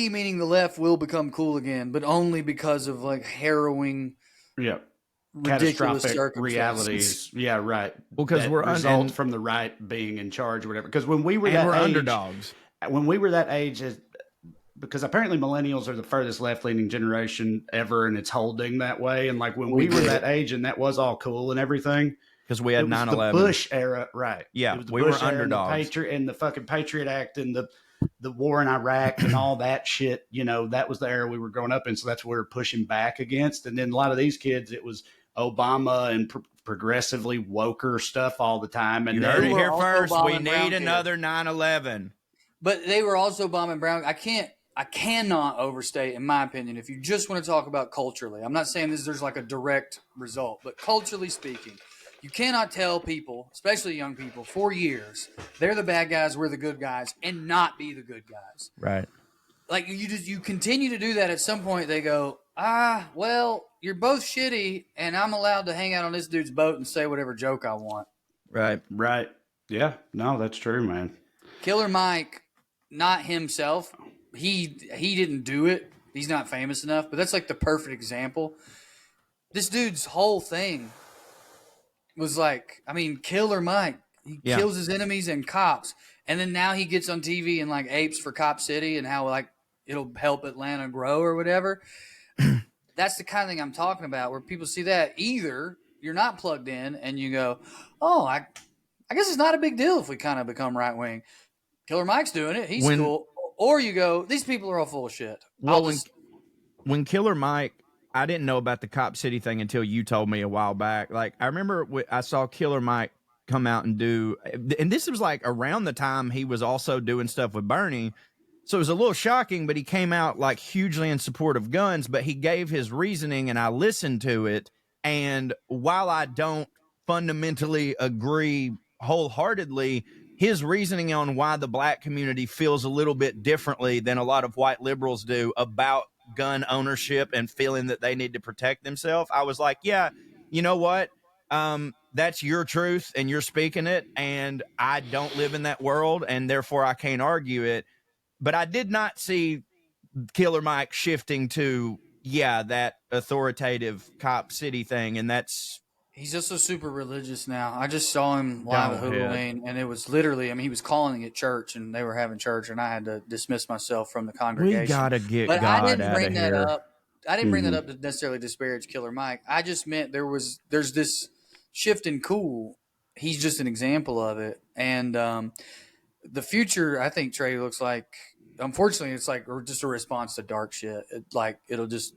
meaning the left will become cool again, but only because of harrowing, ridiculous catastrophic realities. Yeah, right. Well, because we're result from the right being in charge or whatever. Because when we were that we're age, underdogs. When we were that age, because apparently millennials are the furthest left-leaning generation ever, and it's holding that way. And when we were that age, and that was all cool and everything, because we had 9/11, the Bush era, right? Yeah, it was the we Bush were underdogs, and the fucking Patriot Act, and the war in Iraq, and all that shit. That was the era we were growing up in. So that's what we were pushing back against. And then a lot of these kids, it was Obama and progressively woker stuff all the time. And you heard it here first. We need another 9/11. But they were also bombing brown. I cannot overstate, in my opinion, if you just want to talk about culturally. I'm not saying there's a direct result, but culturally speaking, You cannot tell people, especially young people, for years, they're the bad guys, we're the good guys, and not be the good guys. Right. Like you continue to do that. At some point, they go, well, you're both shitty, and I'm allowed to hang out on this dude's boat and say whatever joke I want. Right. Right. Yeah. No, that's true, man. Killer Mike, not himself. He didn't do it. He's not famous enough, but that's like the perfect example. This dude's whole thing was like, I mean, Killer Mike. He kills his enemies and cops. And then now he gets on TV and like apes for Cop City and how like it'll help Atlanta grow or whatever. That's the kind of thing I'm talking about, where people see that. Either you're not plugged in and you go, oh, I guess it's not a big deal if we kind of become right wing. Killer Mike's doing it. He's cool. Or you go, these people are all full of shit. Well, when Killer Mike, I didn't know about the Cop City thing until you told me a while back. Like, I remember I saw Killer Mike come out and do, and this was like around the time he was also doing stuff with Bernie. So it was a little shocking, but he came out like hugely in support of guns, but he gave his reasoning and I listened to it. And while I don't fundamentally agree wholeheartedly, his reasoning on why the black community feels a little bit differently than a lot of white liberals do about gun ownership and feeling that they need to protect themselves, I was like, yeah, you know what? That's your truth and you're speaking it, and I don't live in that world, and therefore I can't argue it. But I did not see Killer Mike shifting to, that authoritative Cop City thing, and that's... He's also super religious now. I just saw him live at Halloween, and it was literally, I mean, he was calling it church, and they were having church, and I had to dismiss myself from the congregation. We got to get God I didn't bring that here. up. I didn't bring that up to necessarily disparage Killer Mike. I just meant there's this shift in cool. He's just an example of it. And the future, I think, Trae, looks like, unfortunately, it's like just a response to dark shit. It'll just,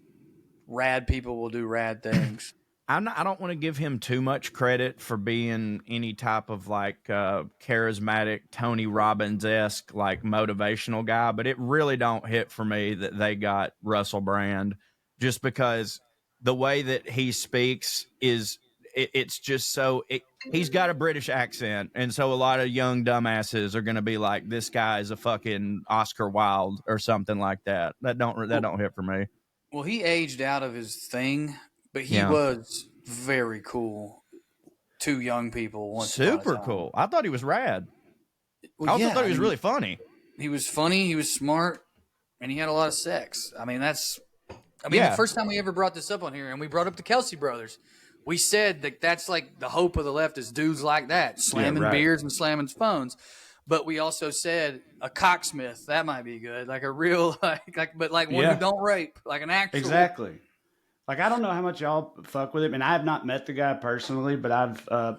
rad people will do rad things. I don't want to give him too much credit for being any type of like charismatic Tony Robbins-esque like motivational guy, but it really don't hit for me that they got Russell Brand, just because the way that he speaks is it's just so he's got a British accent, and so a lot of young dumbasses are going to be like, this guy is a fucking Oscar Wilde or something like that. That don't hit for me. Well, he aged out of his thing. But he was very cool to young people. Once super cool. I thought he was rad. Well, I also thought he was really funny. He was funny. He was smart, and he had a lot of sex. I mean, the first time we ever brought this up on here, and we brought up the Kelce brothers, we said that that's like the hope of the left is dudes like that, slamming beards and slamming phones. But we also said a cocksmith, that might be good, like a real but one who don't rape, like an actual. Exactly. Like, I don't know how much y'all fuck with him, and I have not met the guy personally, but I've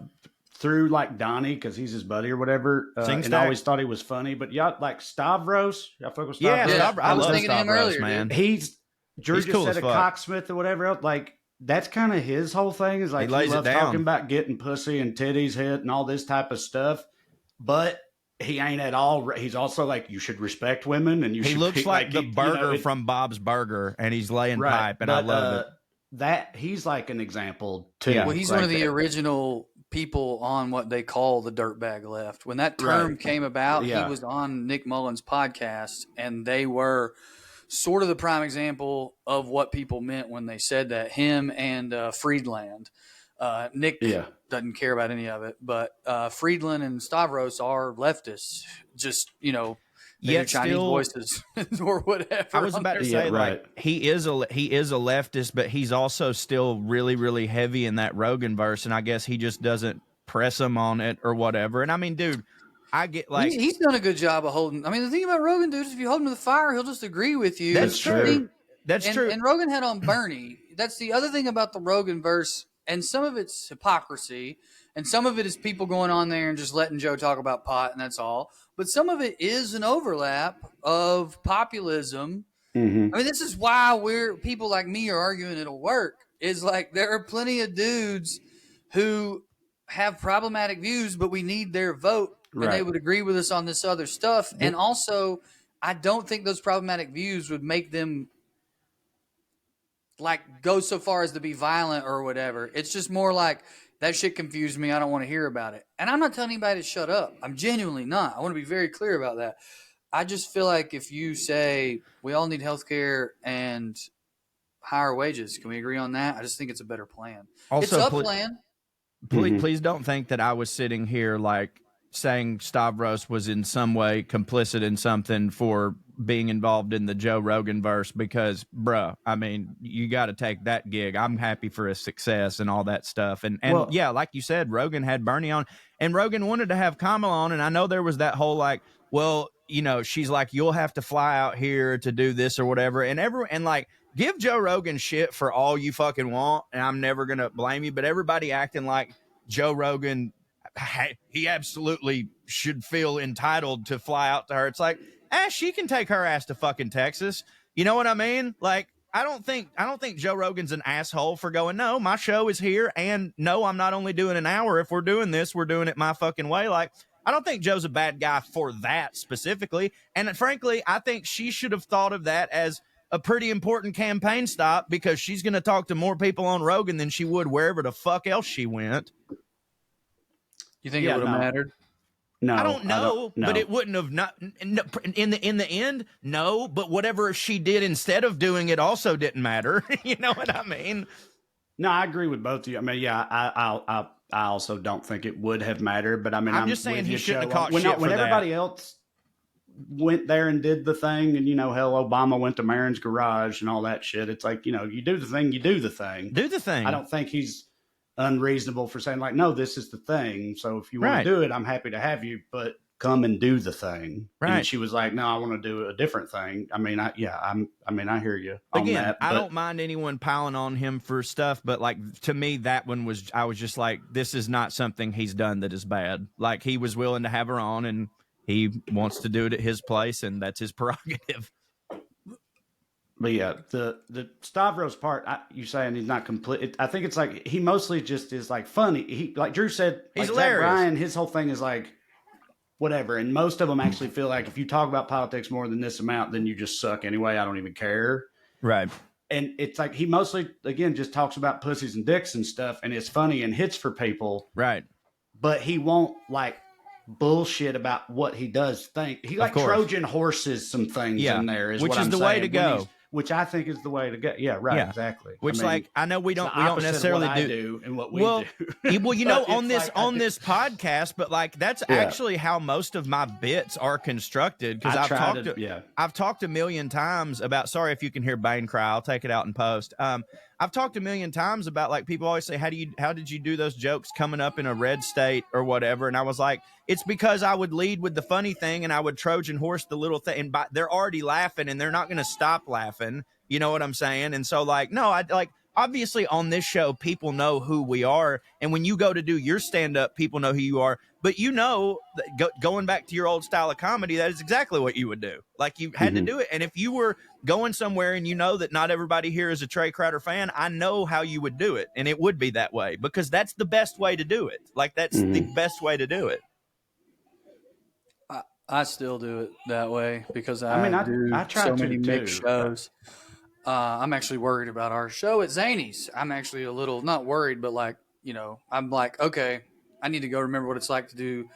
through like Donnie, because he's his buddy or whatever, and I always thought he was funny. But y'all like Stavros? Y'all fuck with Stavros? Yeah, I love Stavros, man. Drew just said a cocksmith or whatever else. Like, that's kind of his whole thing. Is like he loves talking about getting pussy and titties hit and all this type of stuff, but he ain't at all. He's also like, you should respect women, and he looks like the burger from Bob's Burger, and he's laying pipe, and I love it. That he's like an example too. Well, he's one of the original people on what they call the dirtbag left. When that term came about, he was on Nick Mullen's podcast, and they were sort of the prime example of what people meant when they said that. Him and Friedland. Nick doesn't care about any of it, but Friedland and Stavros are leftists. Just, Chinese voices or whatever. I was about to say, he is a leftist, but he's also still really, really heavy in that Rogan verse, and I guess he just doesn't press him on it or whatever. And I mean, dude, I get like he's done a good job of holding. I mean, the thing about Rogan, dude, is if you hold him to the fire, he'll just agree with you. That's true. That's true. And Rogan had on Bernie. That's the other thing about the Rogan verse, and some of it's hypocrisy, and some of it is people going on there and just letting Joe talk about pot, and that's all. But some of it is an overlap of populism. Mm-hmm. I mean, this is why people like me are arguing it'll work. Is like there are plenty of dudes who have problematic views, but we need their vote, and they would agree with us on this other stuff. And also, I don't think those problematic views would make them like go so far as to be violent or whatever. It's just more like That shit confused me. I don't want to hear about it. And I'm not telling anybody to shut up. I'm genuinely not. I want to be very clear about that. I just feel like if you say we all need health care and higher wages, can we agree on that? I just think it's a better plan. Also, it's a plan. Please don't think that I was sitting here like saying Stavros was in some way complicit in something for being involved in the Joe Rogan verse, because, bruh, I mean, you got to take that gig. I'm happy for his success and all that stuff. And well, yeah, like you said, Rogan had Bernie on, and Rogan wanted to have Kamala on. And I know there was that whole like, well, you know, she's like, you'll have to fly out here to do this or whatever. And like, give Joe Rogan shit for all you fucking want, and I'm never going to blame you. But everybody acting like Joe Rogan, he absolutely should feel entitled to fly out to her. It's like, she can take her ass to fucking Texas. You know what I mean? Like, I don't think Joe Rogan's an asshole for going, no, my show is here, and no, I'm not only doing an hour. If we're doing this, we're doing it my fucking way. Like, I don't think Joe's a bad guy for that specifically. And frankly, I think she should have thought of that as a pretty important campaign stop, because she's going to talk to more people on Rogan than she would wherever the fuck else she went. You think it would have mattered? No, I don't know, but it wouldn't have not in the end. No, but whatever she did instead of doing it also didn't matter. You know what I mean? No, I agree with both of you. I mean, yeah, I also don't think it would have mattered, but I mean, I'm just saying he shouldn't have caught when shit for when everybody that. else went there and did the thing, and, you know, hell, Obama went to Marin's garage and all that shit. It's like, you know, you do the thing, you do the thing. Do the thing. I don't think he's unreasonable for saying like, no, this is the thing. So if you want to do it, I'm happy to have you, but come and do the thing. Right. And she was like, no, I want to do a different thing. I mean, I hear you on again, that. I don't mind anyone piling on him for stuff, but like, to me, that one was, I was just like, this is not something he's done that is bad. Like, he was willing to have her on, and he wants to do it at his place, and that's his prerogative. But yeah, the Stavros part, you saying he's not complete. I think it's like he mostly just is like funny. He, like Drew said, he's like hilarious. Zach Bryan, his whole thing is like whatever. And most of them actually feel like if you talk about politics more than this amount, then you just suck anyway. I don't even care. Right. And it's like he mostly, again, just talks about pussies and dicks and stuff, and it's funny and hits for people. Right. But he won't like bullshit about what he does think. He like Trojan horses some things in there, which is the way to go. Which I think is the way to go. Yeah, right, exactly. Which, I mean, like, I know we don't necessarily do and what we do. Well, you know, on this podcast, but like that's actually how most of my bits are constructed, because I've talked a million times about. Sorry if you can hear Bane cry. I'll take it out in post. I've talked a million times about, like, people always say, how did you do those jokes coming up in a red state or whatever? And I was like, it's because I would lead with the funny thing, and I would Trojan horse the little thing, and they're already laughing, and they're not going to stop laughing. You know what I'm saying? And so, like, no, I like, obviously on this show, people know who we are. And when you go to do your stand-up, people know who you are. But you know, going back to your old style of comedy, that is exactly what you would do. Like, you had to do it. And if you were going somewhere and you know that not everybody here is a Trae Crowder fan, I know how you would do it. And it would be that way, because that's the best way to do it. Like, that's the best way to do it. I still do it that way, because I try so many mixed shows. I'm actually worried about our show at Zany's. I'm actually a little, not worried, but like, you know, I'm like, okay, I need to go remember what it's like to do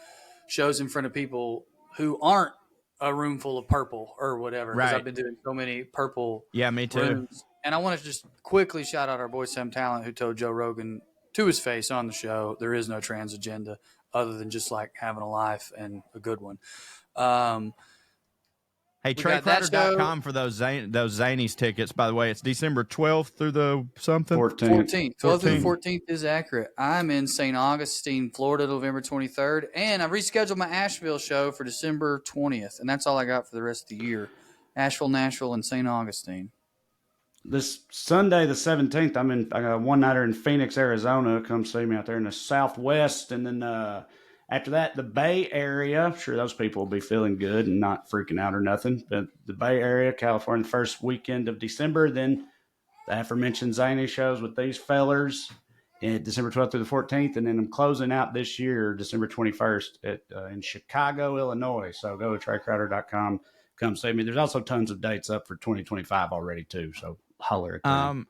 shows in front of people who aren't a room full of purple or whatever. Because I've been doing so many purple me too. rooms. And I want to just quickly shout out our boy Sam Talent, who told Joe Rogan to his face on the show, there is no trans agenda other than just like having a life, and a good one. Hey, TraeCrowder.com for those Zanies tickets. By the way, it's December 12th through the something? 14th. 12th through the 14th is accurate. I'm in St. Augustine, Florida, November 23rd. And I rescheduled my Asheville show for December 20th. And that's all I got for the rest of the year. Asheville, Nashville, and St. Augustine. This Sunday, the 17th, I got a one-nighter in Phoenix, Arizona. Come see me out there in the Southwest. And then after that, the Bay Area. I'm sure those people will be feeling good and not freaking out or nothing. But the Bay Area, California, the first weekend of December. Then the aforementioned Zany shows with these fellers December 12th through the 14th. And then I'm closing out this year, December 21st in Chicago, Illinois. So go to TraeCrowder.com. Come see me. There's also tons of dates up for 2025 already, too. So holler at them.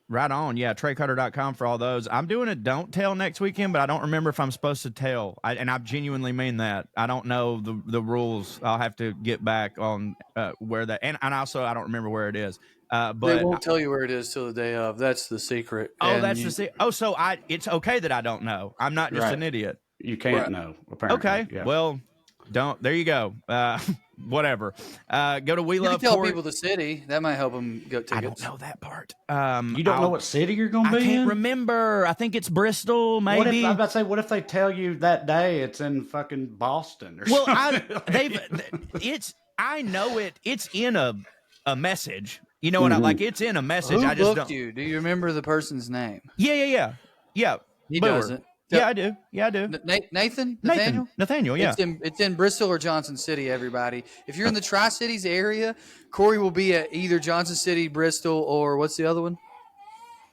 Right on. Yeah, TraeCutter.com for all those. I'm doing a don't tell next weekend, but I don't remember if I'm supposed to tell. And I genuinely mean that. I don't know the rules. I'll have to get back on where that. And also, I don't remember where it is. But they won't tell you where it is till the day of. That's the secret. Oh, that's the secret. Oh, so it's okay that I don't know. I'm not just an idiot. You can't know, apparently. Okay. Yeah. Well, there you go. Whatever. Go to We Love Tell people the city. That might help them get tickets. I don't know that part. You don't know what city you're going to be in? I can't remember. I think it's Bristol, maybe. I'm about to say, what if they tell you that day it's in fucking Boston or something? I know it. It's in a message. You know what I like? It's in a message. Who I just booked you? Do you remember the person's name? Yeah. He doesn't. Yeah, I do. Nathan? Nathaniel, yeah. It's in Bristol or Johnson City, everybody. If you're in the Tri-Cities area, Corey will be at either Johnson City, Bristol, or what's the other one?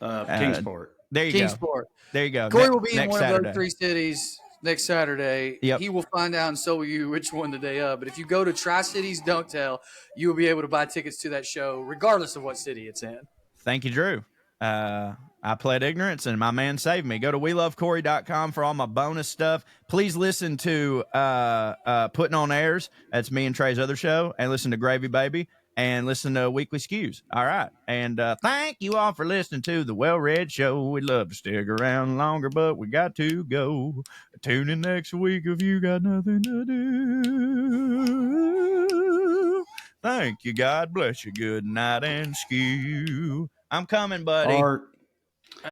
Kingsport. There you Kingsport. Go. There you go. Corey will be in one Saturday. of those 3 cities next Saturday. Yep. He will find out, and so will you, which one the day of. But if you go to Tri-Cities Don't Tell, you will be able to buy tickets to that show, regardless of what city it's in. Thank you, Drew. I pled ignorance, and my man saved me. Go to WeLoveCorey.com for all my bonus stuff. Please listen to Putting on Airs. That's me and Trae's other show. And listen to Gravy Baby. And listen to Weekly Skews. All right. And thank you all for listening to the WellRED Show. We'd love to stick around longer, but we got to go. Tune in next week if you got nothing to do. Thank you. God bless you. Good night and skew. I'm coming, buddy.